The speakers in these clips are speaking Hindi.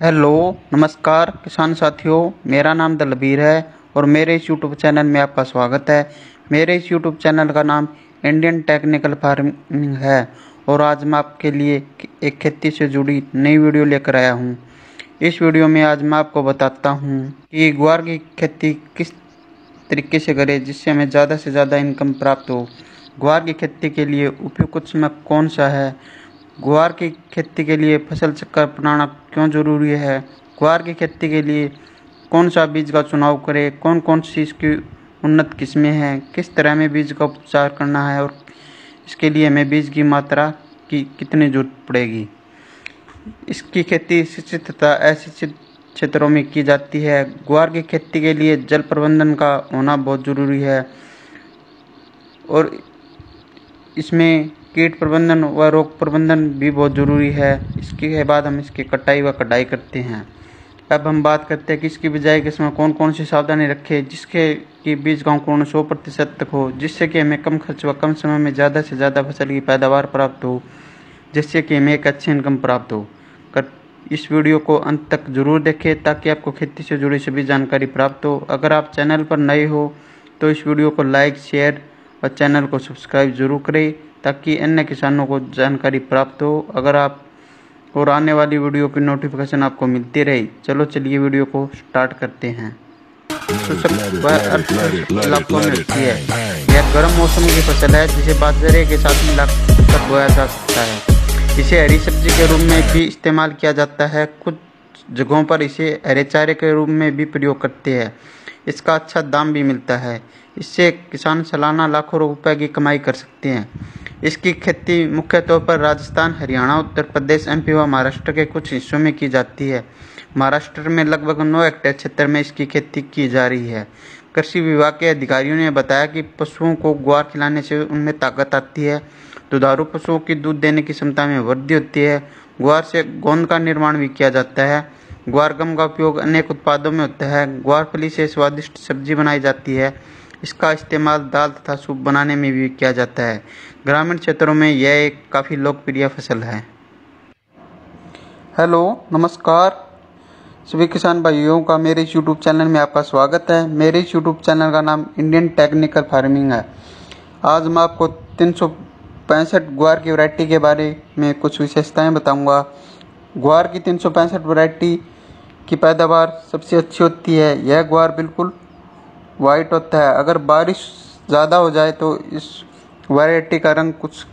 हेलो नमस्कार किसान साथियों, मेरा नाम दलबीर है और मेरे इस यूट्यूब चैनल में आपका स्वागत है। मेरे इस यूट्यूब चैनल का नाम इंडियन टेक्निकल फार्मिंग है और आज मैं आपके लिए एक खेती से जुड़ी नई वीडियो लेकर आया हूं। इस वीडियो में आज मैं आपको बताता हूं कि ग्वार की खेती किस तरीके से करें जिससे हमें ज़्यादा से ज़्यादा इनकम प्राप्त हो। ग्वार की खेती के लिए उपयुक्त समय कौन सा है, ग्वार की खेती के लिए फसल चक्र अपनाना क्यों ज़रूरी है, ग्वार की खेती के लिए कौन सा बीज का चुनाव करें, कौन कौन सी इसकी उन्नत किस्में हैं, किस तरह में बीज का उपचार करना है और इसके लिए हमें बीज की मात्रा की कितनी जरूरत पड़ेगी। इसकी खेती सिंचित तथा असिंचित क्षेत्रों में की जाती है। ग्वार की खेती के लिए जल प्रबंधन का होना बहुत ज़रूरी है और इसमें कीट प्रबंधन व रोग प्रबंधन भी बहुत ज़रूरी है। इसके बाद हम इसकी कटाई व कटाई करते हैं। अब हम बात करते हैं कि इसकी बिजाई के समय कौन कौन सी सावधानी रखें जिसके कि बीज का अंकुरण 100% तक हो, जिससे कि हमें कम खर्च व कम समय में ज़्यादा से ज़्यादा फसल की पैदावार प्राप्त हो, जिससे कि हमें एक अच्छी इनकम प्राप्त हो। इस वीडियो को अंत तक जरूर देखें ताकि आपको खेती से जुड़ी सभी जानकारी प्राप्त हो। अगर आप चैनल पर नए हो तो इस वीडियो को लाइक, शेयर और चैनल को सब्सक्राइब जरूर करें ताकि अन्य किसानों को जानकारी प्राप्त हो अगर आप और आने वाली वीडियो की नोटिफिकेशन आपको मिलती रहे। चलो चलिए वीडियो को स्टार्ट करते हैं। इलाकों में होती है, यह गर्म मौसम की फसल है जिसे बाजरे के साथ मिलाकर बोया जा सकता है। इसे हरी सब्जी के रूप में भी इस्तेमाल किया जाता है। कुछ जगहों पर इसे हरे चारे के रूप में भी प्रयोग करते हैं। इसका अच्छा दाम भी मिलता है। इससे किसान सालाना लाखों रुपए की कमाई कर सकते हैं। इसकी खेती मुख्य तौर पर राजस्थान, हरियाणा, उत्तर प्रदेश, एमपी व महाराष्ट्र के कुछ हिस्सों में की जाती है। महाराष्ट्र में लगभग 9 हेक्टेयर क्षेत्र में इसकी खेती की जा रही है। कृषि विभाग के अधिकारियों ने बताया कि पशुओं को ग्वार खिलाने से उनमें ताकत आती है, दुधारू पशुओं की दूध देने की क्षमता में वृद्धि होती है। ग्वार से गोंद का निर्माण भी किया जाता है। ग्वार गम का उपयोग अनेक उत्पादों में होता है। ग्वार फली से स्वादिष्ट सब्जी बनाई जाती है। इसका इस्तेमाल दाल तथा सूप बनाने में भी किया जाता है। ग्रामीण क्षेत्रों में यह एक काफ़ी लोकप्रिय फसल है। हेलो नमस्कार सभी किसान भाइयों का मेरे इस यूट्यूब चैनल में आपका स्वागत है। मेरे इस यूट्यूब चैनल का नाम इंडियन टेक्निकल फार्मिंग है। आज मैं आपको 365 ग्वार की वैरायटी के बारे में कुछ विशेषताएं बताऊंगा। ग्वार की 365 वैरायटी की पैदावार सबसे अच्छी होती है। यह ग्वार बिल्कुल वाइट होता है। अगर बारिश ज़्यादा हो जाए तो इस वैरायटी का रंग कुछ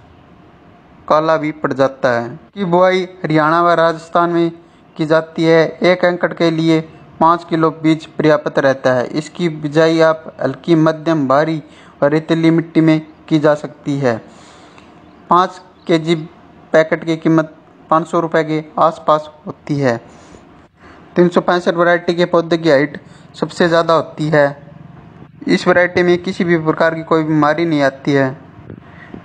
काला भी पड़ जाता है। की बुआई हरियाणा व राजस्थान में की जाती है। 1 एकड़ के लिए 5 किलो बीज पर्याप्त रहता है। इसकी बिजाई आप हल्की, मध्यम, भारी और रेतीली मिट्टी में की जा सकती है। 5 केजी पैकेट की कीमत 500 रुपये के आसपास होती है। 365 वैरायटी के पौधे की हाइट सबसे ज़्यादा होती है। इस वैरायटी में किसी भी प्रकार की कोई बीमारी नहीं आती है।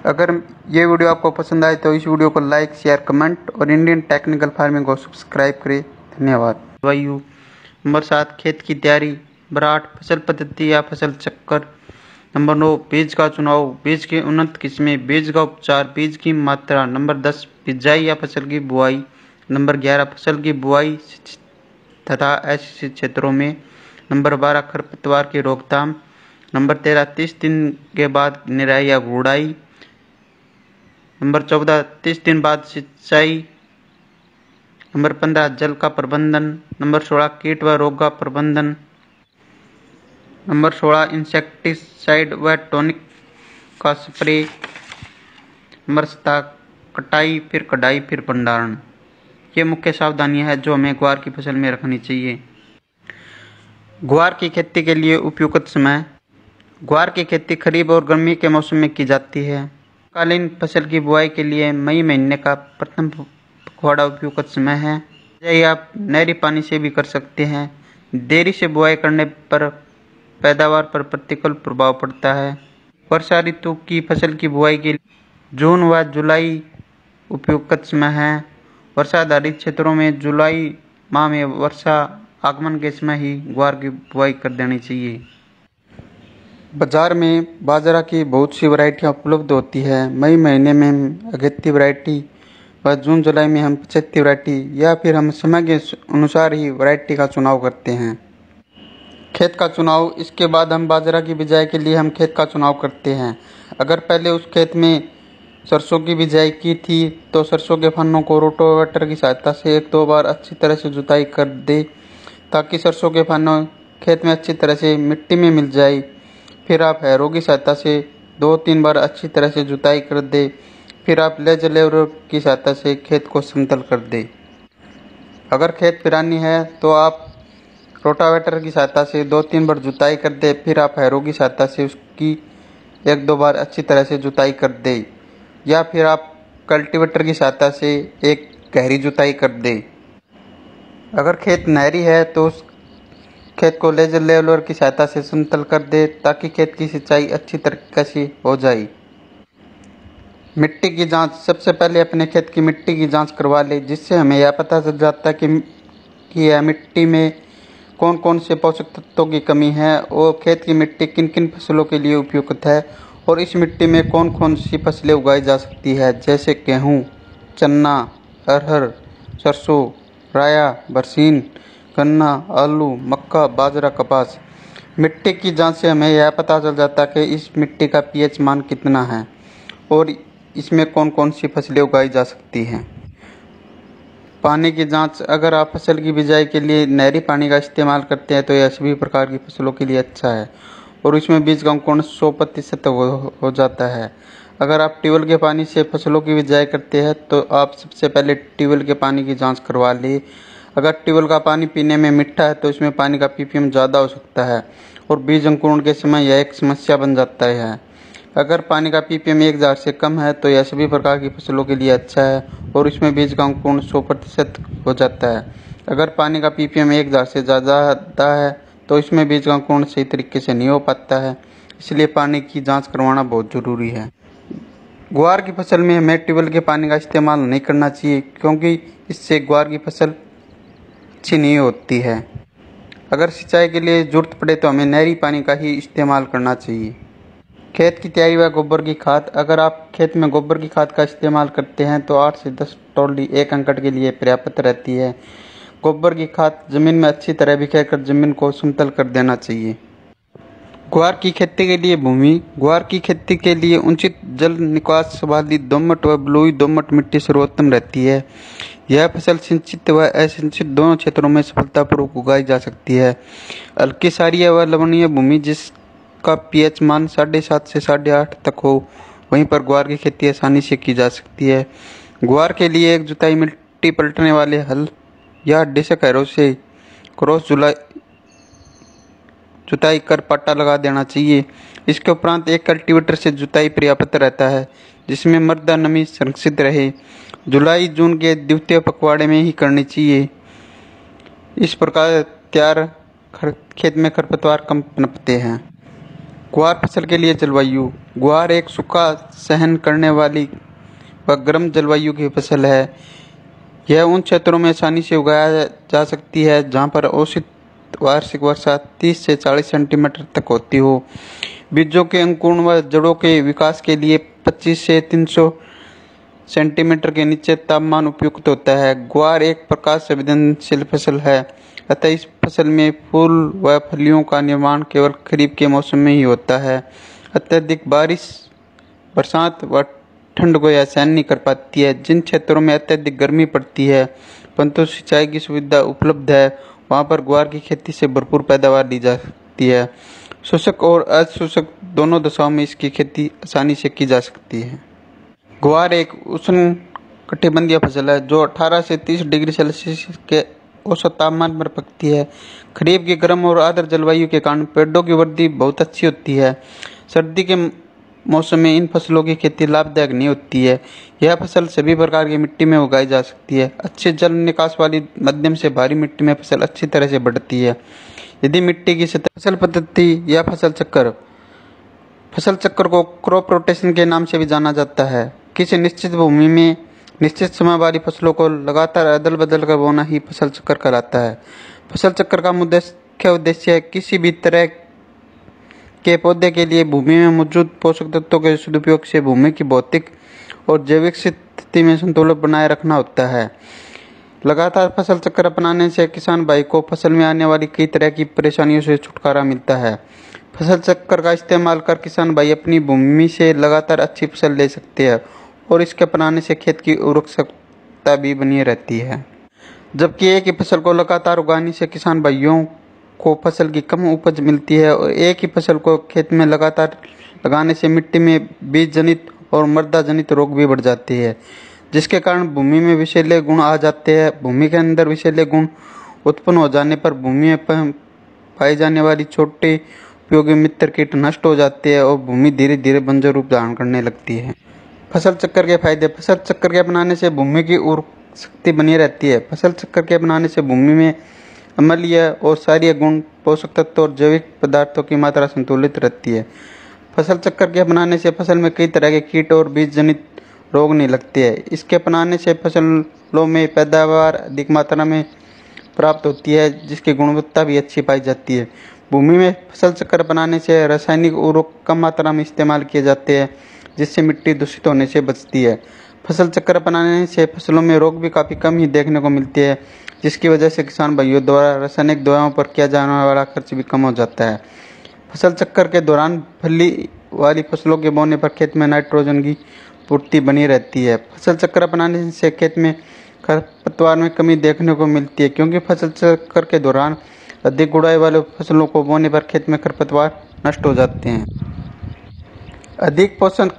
अगर ये वीडियो आपको पसंद आए तो इस वीडियो को लाइक, शेयर, कमेंट और इंडियन टेक्निकल फार्मिंग को सब्सक्राइब करें। धन्यवाद। वायु नंबर 7 खेत की तैयारी। नंबर 8 फसल पद्धति या फसल चक्कर। नंबर 9 बीज का चुनाव, बीज की उन्नत किस्में, बीज का उपचार, बीज की मात्रा। नंबर 10 बिजाई या फसल की बुआई। नंबर 11 फसल की बुआई तथा असिंचित क्षेत्रों में। नंबर 12 खरपतवार की रोकथाम। नंबर 13 30 दिन के बाद निराई या गुड़ाई। नंबर 14 30 दिन बाद सिंचाई। नंबर 15 जल का प्रबंधन। नंबर 16 कीट व रोग का प्रबंधन। नंबर 16 इंसेक्टिसाइड व टॉनिक का स्प्रे। नंबर 17 कटाई, फिर कटाई, फिर भंडारण। ये मुख्य सावधानियां हैं जो हमें ग्वार की फसल में रखनी चाहिए। ग्वार की खेती के लिए उपयुक्त समय। ग्वार की खेती खरीफ और गर्मी के मौसम में की जाती है। कालीन फसल की बुआई के लिए मई महीने का प्रथम पखवाड़ा उपयुक्त समय है। यह आप नहरी पानी से भी कर सकते हैं। देरी से बुआई करने पर पैदावार पर प्रतिकूल प्रभाव पड़ता है। वर्षा ऋतु की फसल की बुआई के लिए जून व जुलाई उपयुक्त समय है। वर्षा आधारित क्षेत्रों में जुलाई माह में वर्षा आगमन के समय ही ग्वार की बुआई कर देनी चाहिए। बाजार में बाजरा की बहुत सी वैरायटियाँ उपलब्ध होती है। मई महीने में अगेती वैरायटी व जून जुलाई में हम 75 वैरायटी या फिर हम समय के अनुसार ही वैरायटी का चुनाव करते हैं। खेत का चुनाव, इसके बाद हम बाजरा की बिजाई के लिए हम खेत का चुनाव करते हैं। अगर पहले उस खेत में सरसों की बिजाई की थी तो सरसों के फन्नों को रोटावेटर की सहायता से 1-2 बार अच्छी तरह से जुताई कर दे ताकि सरसों के फन्नों खेत में अच्छी तरह से मिट्टी में मिल जाए। फिर आप हैरों की सहायता से 2-3 बार अच्छी तरह से जुताई कर दे। फिर आप लेवलर की सहायता से खेत को समतल कर दे। अगर खेत पिरानी है तो आप रोटावेटर की सहायता से 2-3 बार जुताई कर दे। फिर आप हैरों की सहायता से उसकी 1-2 बार अच्छी तरह से जुताई कर दे, या फिर आप कल्टीवेटर की सहायता से एक गहरी जुताई कर दे। अगर खेत नहरी है तो उस खेत को लेवलर की सहायता से समतल कर दे ताकि खेत की सिंचाई अच्छी तरीके से हो जाए। मिट्टी की जांच, सबसे पहले अपने खेत की मिट्टी की जांच करवा ले, जिससे हमें यह पता चल जाता है कि यह मिट्टी में कौन कौन से पोषक तत्वों की कमी है और खेत की मिट्टी किन किन फसलों के लिए उपयुक्त है और इस मिट्टी में कौन कौन सी फसलें उगाई जा सकती है, जैसे गेहूँ, चना, अरहर, सरसों, राया, बरसीन, गन्ना, आलू, मक्का, बाजरा, कपास। मिट्टी की जांच से हमें यह पता चल जाता है कि इस मिट्टी का पीएच मान कितना है और इसमें कौन कौन सी फसलें उगाई जा सकती हैं। पानी की जांच, अगर आप फसल की बिजाई के लिए नहरी पानी का इस्तेमाल करते हैं तो यह सभी प्रकार की फसलों के लिए अच्छा है और इसमें बीज का अंकुरण 100% हो जाता है। अगर आप ट्यूबवेल के पानी से फसलों की बिजाई करते हैं तो आप सबसे पहले ट्यूबवेल के पानी की जांच करवा लें। अगर ट्यूबवेल का पानी पीने में मीठा है तो इसमें पानी का पीपीएम ज़्यादा हो सकता है और बीज अंकुरण के समय यह एक समस्या बन जाता है। अगर पानी का पीपीएम 1000 से कम है तो यह सभी प्रकार की फसलों के लिए अच्छा है और इसमें बीज का अंकुरण 100% हो जाता है। अगर पानी का पीपीएम 1000 से ज़्यादा है तो इसमें बीज का अंकुरण सही तरीके से नहीं हो पाता है, इसलिए पानी की जांच करवाना बहुत ज़रूरी है। ग्वार की फसल में हमें ट्यूबवेल के पानी का इस्तेमाल नहीं करना चाहिए क्योंकि इससे ग्वार की फसल अच्छी नहीं होती है। अगर सिंचाई के लिए ज़रूरत पड़े तो हमें नहरी पानी का ही इस्तेमाल करना चाहिए। खेत की तैयारी व गोबर की खाद, अगर आप खेत में गोबर की खाद का इस्तेमाल करते हैं तो 8 से 10 टोली 1 एकड़ के लिए पर्याप्त रहती है। गोबर की खाद जमीन में अच्छी तरह बिखेरकर जमीन को समतल कर देना चाहिए। ग्वार की खेती के लिए भूमि, ग्वार की खेती के लिए उचित जल निकास वाली दोमट व बलुई दोमट मिट्टी सर्वोत्तम रहती है। यह फसल सिंचित व असिंचित दोनों क्षेत्रों में सफलतापूर्वक उगाई जा सकती है। हल्की क्षारीय व लवणीय भूमि जिसका पीएच मान 7.5 से 8.5 तक हो, वहीं पर ग्वार की खेती आसानी से की जा सकती है। ग्वार के लिए एक जुताई मिट्टी पलटने वाले हल या डिस्क हैरो से क्रॉस जुताई कर पट्टा लगा देना चाहिए। इसके उपरांत एक कल्टीवेटर से जुताई पर्याप्त रहता है जिसमें मृदा नमी संरक्षित रहे। जुलाई जून के द्वितीय पखवाड़े में ही करनी चाहिए। इस प्रकार तैयार खेत में खरपतवार कम पनपते हैं। ग्वार फसल के लिए जलवायु, ग्वार एक सूखा सहन करने वाली व गर्म जलवायु की फसल है। यह उन क्षेत्रों में आसानी से उगाया जा सकती है जहाँ पर औसत वार्षिक वर्षा 30 से 40 सेंटीमीटर तक होती हो। बीजों के अंकुरण व जड़ों के विकास के लिए 25 से 300 सेंटीमीटर के नीचे तापमान उपयुक्त होता है। ग्वार एक प्रकाश संवेदनशील फसल है, अतः इस फसल में फूल व फलियों का निर्माण केवल खरीफ के मौसम में ही होता है। अत्यधिक बारिश, बरसात व ठंड को यह सहन नहीं कर पाती है। जिन क्षेत्रों में अत्यधिक गर्मी पड़ती है परंतु सिंचाई की सुविधा उपलब्ध है, वहाँ पर ग्वार की खेती से भरपूर पैदावार ली जा सकती है। शुष्क और अशुष्क दोनों दशाओं में इसकी खेती आसानी से की जा सकती है। ग्वार एक उष्ण कटिबंधीय फसल है जो 18 से 30 डिग्री सेल्सियस के औसत तापमान पर पकती है। खरीफ की गर्म और आर्द्र जलवायु के कारण पेड़ों की वृद्धि बहुत अच्छी होती है। सर्दी के मौसम में इन फसलों की खेती लाभदायक नहीं होती है। यह फसल सभी प्रकार की मिट्टी में उगाई जा सकती है। अच्छे जल निकास वाली मध्यम से भारी मिट्टी में फसल अच्छी तरह से बढ़ती है। यदि मिट्टी की सतह, फसल पद्धति या फसल चक्र को क्रॉप रोटेशन के नाम से भी जाना जाता है। किसी निश्चित भूमि में निश्चित समय वाली फसलों को लगातार अदल बदल कर बोना ही फसल चक्र कहलाता है। फसल चक्र का मुख्य उद्देश्य है किसी भी तरह के पौधे के लिए भूमि में मौजूद पोषक तत्वों के सदुपयोग से भूमि की भौतिक और जैविक परिस्थिति में संतुलन बनाए रखना होता है। लगातार फसल चक्र अपनाने से किसान भाई को फसल में आने वाली कई तरह की परेशानियों से छुटकारा मिलता है। फसल चक्र का इस्तेमाल कर किसान भाई अपनी भूमि से लगातार अच्छी फसल ले सकते हैं और इसके अपनाने से खेत की उर्वरकता भी बनी रहती है। जबकि एक ही फसल को लगातार उगाने से किसान भाइयों को फसल की कम उपज मिलती है और एक ही फसल को खेत में लगातार लगाने से मिट्टी में बीज जनित और मृदा जनित रोग भी बढ़ जाते हैं, जिसके कारण भूमि में विषैले गुण आ जाते हैं। भूमि के अंदर विषैले गुण उत्पन्न हो जाने पर भूमि में पाई जाने वाली छोटे उपयोगी मित्र कीट नष्ट हो जाते हैं और भूमि धीरे धीरे बंजर रूप धारण करने लगती है। फसल चक्र के फायदे। फसल चक्र के अपनाने से भूमि की उर्वरक शक्ति बनी रहती है। फसल चक्र के अपनाने से भूमि में अम्लीय और क्षारीय गुण, पोषक तत्व और जैविक पदार्थों की मात्रा संतुलित रहती है। फसल चक्र के अपनाने से फसल में कई तरह के कीट और बीज जनित रोग नहीं लगते हैं। इसके अपनाने से फसलों में पैदावार अधिक मात्रा में प्राप्त होती है, जिसकी गुणवत्ता भी अच्छी पाई जाती है। भूमि में फसल चक्र अपनाने से रासायनिक उर्वरक कम मात्रा में इस्तेमाल किए जाते हैं, जिससे मिट्टी दूषित होने से बचती है। फसल चक्र अपनाने से फसलों में रोग भी काफ़ी कम ही देखने को मिलते हैं, जिसकी वजह से किसान भाइयों द्वारा रासायनिक दवाओं पर किया जाने वाला खर्च भी कम हो जाता है। फसल चक्र के दौरान फली वाली फसलों के बोने पर खेत में नाइट्रोजन की पूर्ति बनी रहती है। फसल चक्र अपनाने से खेत में खरपतवार में कमी देखने को मिलती है, क्योंकि फसल चक्र के दौरान अधिक गुड़ाई वाले फसलों को बोने पर खेत में खरपतवार नष्ट हो जाते हैं। अधिक पोषण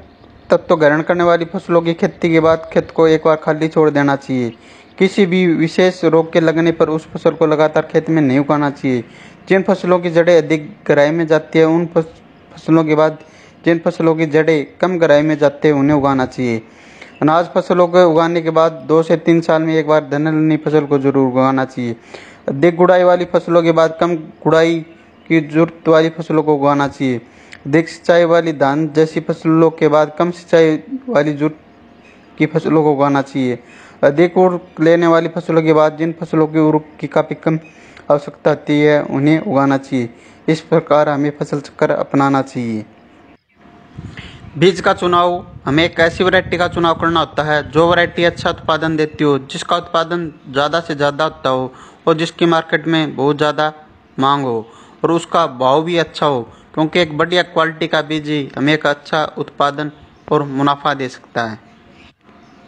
तत्व ग्रहण करने वाली फसलों की खेती के बाद खेत को एक बार खाली छोड़ देना चाहिए। किसी भी विशेष रोग के लगने पर उस फसल को लगातार खेत में नहीं उगाना चाहिए। जिन फसलों की जड़ें अधिक गहराई में जाती है उन फसलों के बाद जिन फसलों की जड़ें कम गहराई में जाती है उन्हें उगाना चाहिए। अनाज फसलों को उगाने के बाद 2 से 3 साल में एक बार धनलनी फसल को जरूर उगाना चाहिए। अधिक गुड़ाई वाली फसलों के बाद कम गुड़ाई की जरूरत वाली फसलों को उगाना चाहिए। अधिक सिंचाई वाली धान जैसी फसलों के बाद कम सिंचाई वाली जरूरत की फसलों को उगाना चाहिए। अधिक उर्वरक लेने वाली फसलों के बाद जिन फसलों की उर्वरक की काफ़ी कम आवश्यकता होती है उन्हें उगाना चाहिए। इस प्रकार हमें फसल चक्र अपनाना चाहिए। बीज का चुनाव। हमें एक ऐसी वैरायटी का चुनाव करना होता है जो वैरायटी अच्छा उत्पादन देती हो, जिसका उत्पादन ज़्यादा से ज़्यादा होता हो और जिसकी मार्केट में बहुत ज़्यादा मांग हो और उसका भाव भी अच्छा हो, क्योंकि एक बढ़िया क्वालिटी का बीज ही हमें एक अच्छा उत्पादन और मुनाफा दे सकता है।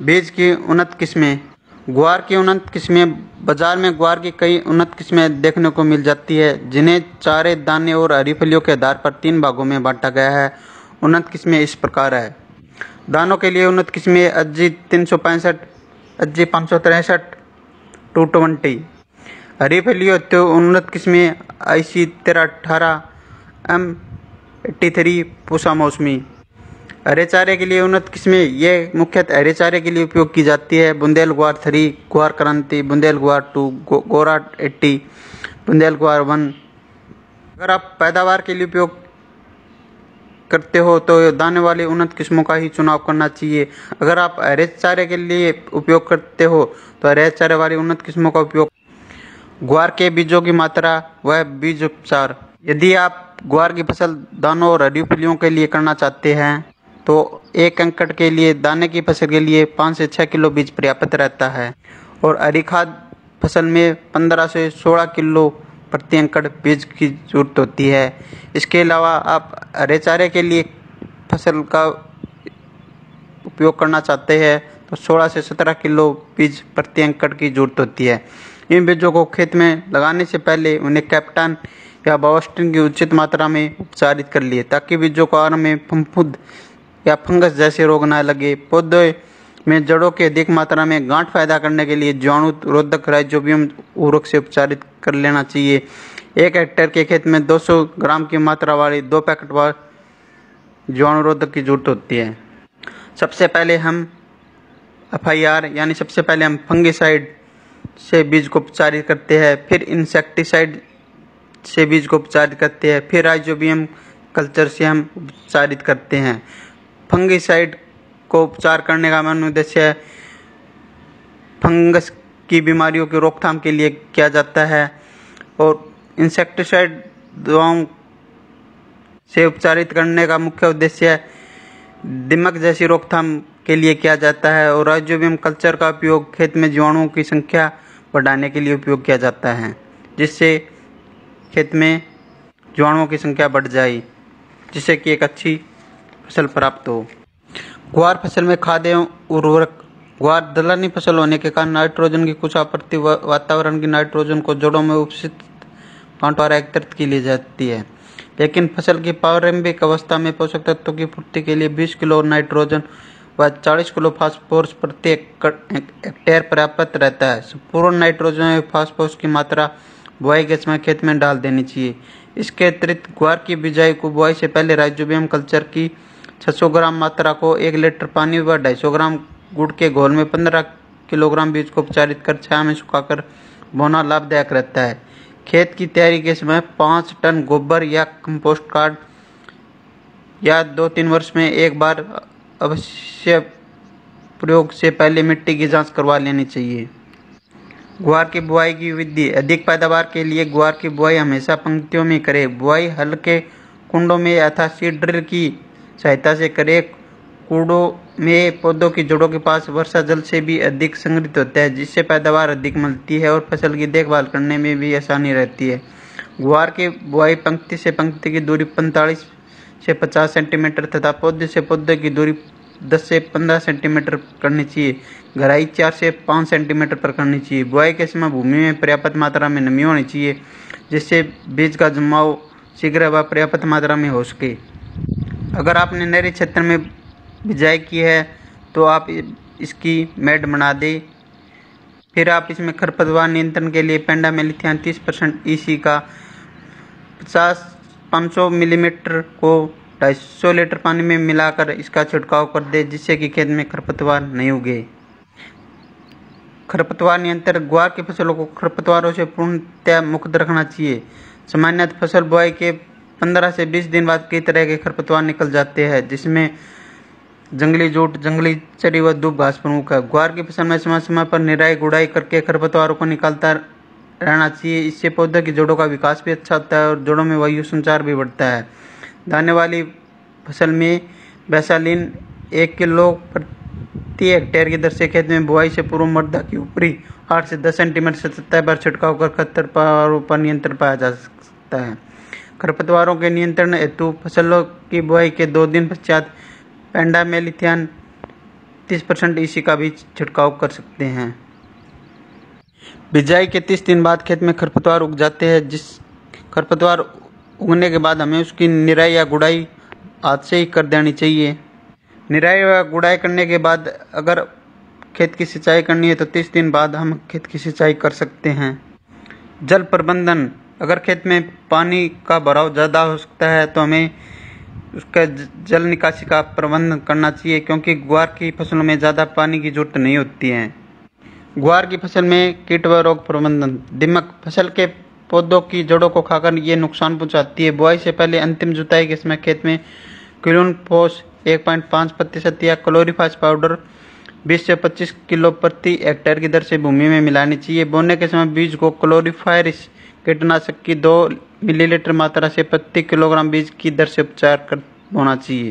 बीज की उन्नत किस्में। ग्वार की उन्नत किस्में। बाजार में ग्वार की कई उन्नत किस्में देखने को मिल जाती है, जिन्हें चारे, दाने और हरी फलियों के आधार पर 3 भागों में बांटा गया है। उन्नत किस्में इस प्रकार है। दानों के लिए उन्नत किस्में अज्जी 365, अज्जी 563, 220। हरी फलियों तो उन्नत किस्में IC 1318, M83, पूसा मौसमी। हरे चारे के लिए उन्नत किस्में ये मुख्यतः हरे चारे के लिए उपयोग की जाती है। बुंदेल ग्वार 3, ग्वार क्रांति, बुंदेल ग्वार 2, गोरा 80, बुंदेल ग्वार 1। अगर आप पैदावार के लिए उपयोग करते हो तो दाने वाली उन्नत किस्मों का ही चुनाव करना चाहिए। अगर आप हरे चारे के लिए उपयोग करते हो तो हरे चारे वाली उन्नत किस्मों का उपयोग। ग्वार के बीजों की मात्रा व बीज उपचार। यदि आप ग्वार की फसल दानों और हरी फलियों के लिए करना चाहते हैं तो 1 एकड़ के लिए दाने की फसल के लिए 5 से 6 किलो बीज पर्याप्त रहता है और हरी खाद फसल में 15 से 16 किलो प्रति एकड़ बीज की जरूरत होती है। इसके अलावा आप हरे चारे के लिए फसल का उपयोग करना चाहते हैं तो 16 से 17 किलो बीज प्रति एकड़ की जरूरत होती है। इन बीजों को खेत में लगाने से पहले उन्हें कैप्टन या बावस्टिन की उचित मात्रा में उपचारित कर लिए, ताकि बीजों को आरंभ में फफूंद या फंगस जैसे रोग न लगे। पौधे में जड़ों के अधिक मात्रा में गांठ पैदा करने के लिए जीवाणु रोधक राइजोबियम उर्वरक से उपचारित कर लेना चाहिए। 1 हेक्टेयर के खेत में 200 ग्राम की मात्रा वाली 2 पैकेट वाली जीवाणु रोधक की जरूरत होती है। सबसे पहले हम FIR यानी सबसे पहले हम फंगिसाइड से बीज को उपचारित करते हैं, फिर इंसेक्टिसाइड से बीज को उपचारित करते हैं, फिर राइजोबियम कल्चर से हम उपचारित करते हैं। फंगिसाइड को उपचार करने का मुख्य उद्देश्य फंगस की बीमारियों की रोकथाम के लिए किया जाता है और इंसेक्टिसाइड दवाओं से उपचारित करने का मुख्य उद्देश्य दीमक जैसी रोकथाम के लिए किया जाता है और राइजोबियम कल्चर का उपयोग खेत में जीवाणुओं की संख्या बढ़ाने के लिए उपयोग किया जाता है, जिससे खेत में जीवाणुओं की संख्या बढ़ जाए, जिससे कि एक अच्छी फसल प्राप्त हो। ग्वार फसल में खाद एवं उर्वरक। ग्वार दलहनी फसल होने के कारण नाइट्रोजन की कुछ आपूर्ति वातावरण की नाइट्रोजन को जड़ों में उपस्थित पांट द्वारा एकत्रित की ली जाती है, लेकिन फसल की प्रारंभिक अवस्था में पोषक तत्वों की पूर्ति के लिए 20 किलो नाइट्रोजन व 40 किलो फास्फोरस प्रति हेक्टेयर पर्याप्त रहता है। संपूर्ण नाइट्रोजन और फास्फोरस की मात्रा बुआई के समय खेत में डाल देनी चाहिए। इसके अतिरिक्त ग्वार की बिजाई को बुआई से पहले राइजोबियम कल्चर की 600 ग्राम मात्रा को 1 लीटर पानी व 250 ग्राम गुड़ के घोल में 15 किलोग्राम बीज को उपचारित कर छाया में सुखाकर बोना लाभदायक रहता है। खेत की तैयारी के समय 5 टन गोबर या कंपोस्ट खाद या 2-3 वर्ष में एक बार अवश्य प्रयोग से पहले मिट्टी की जांच करवा लेनी चाहिए। ग्वार की बुआई की विधि। अधिक पैदावार के लिए ग्वार की बुआई हमेशा पंक्तियों में करें। बुआई हल्के कुंडों में अथवा सीड ड्रिल की सहायता से करें। कूड़ों में पौधों की जड़ों के पास वर्षा जल से भी अधिक संग्रहित होता है, जिससे पैदावार अधिक मिलती है और फसल की देखभाल करने में भी आसानी रहती है। ग्वार की बुआई पंक्ति से पंक्ति की दूरी 45 से 50 सेंटीमीटर तथा पौधे से पौधे की दूरी 10 से 15 सेंटीमीटर करनी चाहिए। गहराई 4 से 5 सेंटीमीटर पर करनी चाहिए। बुआई के समय भूमि में पर्याप्त मात्रा में नमी होनी चाहिए, जिससे बीज का जमाव शीघ्र व पर्याप्त मात्रा में हो सके। अगर आपने नहरी क्षेत्र में बिजाई की है तो आप इसकी मेड बना दें। फिर आप इसमें खरपतवार नियंत्रण के लिए पेंडामेलिथियान 30% EC का 500 मिलीमीटर को 250 लीटर पानी में मिलाकर इसका छिड़काव कर दे, जिससे कि खेत में खरपतवार नहीं उगे। खरपतवार नियंत्रण। ग्वार की फसलों को खरपतवारों से पूर्णतः मुक्त रखना चाहिए। सामान्यतः फसल बुआई के 15 से 20 दिन बाद कई तरह के खरपतवार निकल जाते हैं, जिसमें जंगली जूट, जंगली चरी व दूब घास प्रमुख है। ग्वार की फसल में समय समय पर निराई गुड़ाई करके खरपतवारों को निकालता रहना चाहिए। इससे पौधे की जड़ों का विकास भी अच्छा होता है और जड़ों में वायु संचार भी बढ़ता है। दाने वाली फसल में बैसालीन 1 किलो प्रति हेक्टेयर की दर से खेत में बुआई से पूर्व मृदा की ऊपरी 8 से 10 सेंटीमीटर सतह पर छिड़काव कर खरपतवारों पर नियंत्रण पाया जा सकता है। खरपतवारों के नियंत्रण हेतु फसलों की बुआई के 2 दिन पश्चात पेंडामेलिथियान 30% EC का भी छिड़काव कर सकते हैं। बिजाई के 30 दिन बाद खेत में खरपतवार उग जाते हैं। जिस खरपतवार उगने के बाद हमें उसकी निराई या गुड़ाई हाथ से ही कर देनी चाहिए। निराई व गुड़ाई करने के बाद अगर खेत की सिंचाई करनी है तो 30 दिन बाद हम खेत की सिंचाई कर सकते हैं। जल प्रबंधन। अगर खेत में पानी का भराव ज़्यादा हो सकता है तो हमें उसका जल निकासी का प्रबंध करना चाहिए, क्योंकि ग्वार की फसलों में ज़्यादा पानी की जरूरत नहीं होती है। ग्वार की फसल में कीट व रोग प्रबंधन। दीमक। फसल के पौधों की जड़ों को खाकर ये नुकसान पहुंचाती है। बुआई से पहले अंतिम जुताई के समय खेत में क्लोरोफोस 1.5% या क्लोरीफास पाउडर 20 से 25 किलो प्रति हेक्टेयर की दर से भूमि में मिलानी चाहिए। बोने के समय बीज को क्लोरीफायरिस कीटनाशक की 2 मिलीलीटर मात्रा से प्रति किलोग्राम बीज की दर से उपचार कर बोना चाहिए।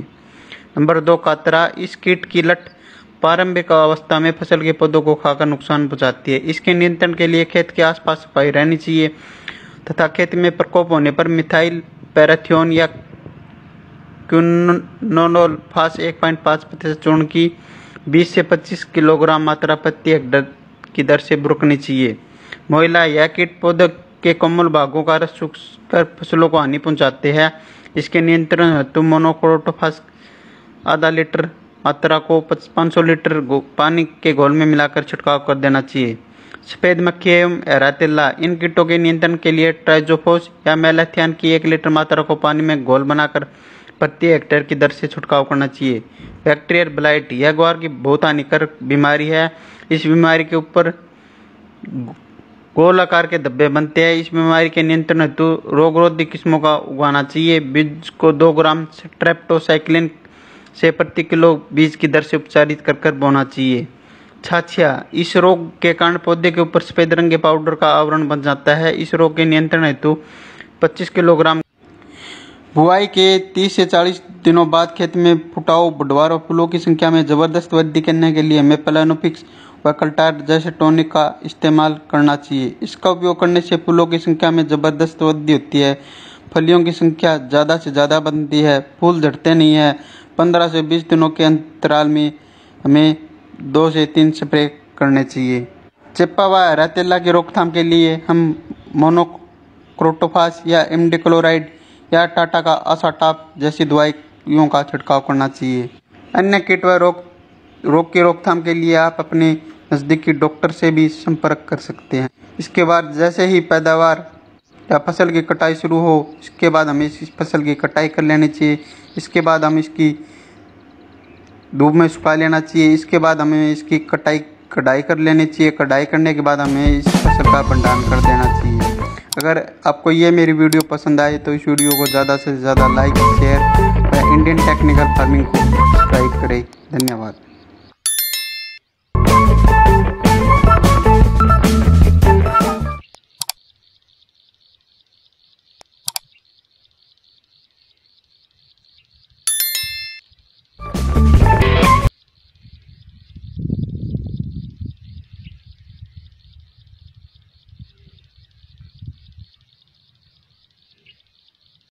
नंबर 2, कातरा। इस कीट की लट प्रारंभिक अवस्था में फसल के पौधों को खाकर नुकसान पहुंचाती है। इसके नियंत्रण के लिए खेत के आसपास सफाई रहनी चाहिए तथा खेत में प्रकोप होने पर मिथाइल पैराथियोन या क्विनोलोफास 1.5% चूर्ण की 20 से 25 किलोग्राम मात्रा प्रति हेक्टेयर की दर से बुरकनी चाहिए। मोइला। यह कीट पौधे के कोमल भागों का रस सूखकर फसलों को हानि पहुंचाते हैं। इसके नियंत्रण हेतु मोनोक्रोटोफास आधा लीटर मात्रा को 500 लीटर पानी के घोल में मिलाकर छिड़काव कर देना चाहिए। सफेद मक्खी एवं एरातिल्ला। इन कीटों के नियंत्रण के लिए ट्राइजोफोस या मेलाथियान की 1 लीटर मात्रा को पानी में घोल बनाकर प्रति हेक्टेयर की दर से छिड़काव करना चाहिए। Bacterial blight. यह ग्वार की बहुत हानिकारक बीमारी है। इस बीमारी के ऊपर गोल आकार के धब्बे बनते हैं। इस बीमारी के नियंत्रण हेतु रोगरोधी किस्मों का उगाना चाहिए। बीज को 2 ग्राम स्ट्रेप्टोसाइक्लिन से प्रति किलो बीज की दर से उपचारित कर बोना चाहिए। छाछिया। इस रोग के कारण पौधे के ऊपर सफेद रंग के पाउडर का आवरण बन जाता है। इस रोग के नियंत्रण हेतु 25 किलोग्राम बुआई के 30 से 40 दिनों बाद खेत में फुटाव, बुढ़वार और फूलों की संख्या में जबरदस्त वृद्धि करने के लिए हमें प्लानोफिक्स व कल्टार जैसे टॉनिक का इस्तेमाल करना चाहिए। इसका उपयोग करने से फूलों की संख्या में जबरदस्त वृद्धि होती है, फलियों की संख्या ज़्यादा से ज़्यादा बनती है, फूल झड़ते नहीं है। 15 से 20 दिनों के अंतराल में हमें 2 से 3 स्प्रे करने चाहिए। चिप्पा व हरा तिल्ला की रोकथाम के लिए हम मोनोक्रोटोफास या इमिडाक्लोप्रिड या टाटा का असाटाप जैसी दवाइयों का छिड़काव करना चाहिए। अन्य कीट व रोग की रोकथाम के लिए आप अपने नज़दीकी डॉक्टर से भी संपर्क कर सकते हैं। इसके बाद जैसे ही पैदावार या फसल की कटाई शुरू हो, इसके बाद हमें इस फसल की कटाई कर लेनी चाहिए। इसके बाद हम इसकी धूप में सुखा लेना चाहिए। इसके बाद हमें इसकी कढ़ाई कर लेनी चाहिए। कढ़ाई करने के बाद हमें इस फसल का भंडारण कर देना चाहिए। अगर आपको ये मेरी वीडियो पसंद आए तो इस वीडियो को ज़्यादा से ज़्यादा लाइक, शेयर व इंडियन टेक्निकल फार्मिंग को सब्सक्राइब करें। धन्यवाद।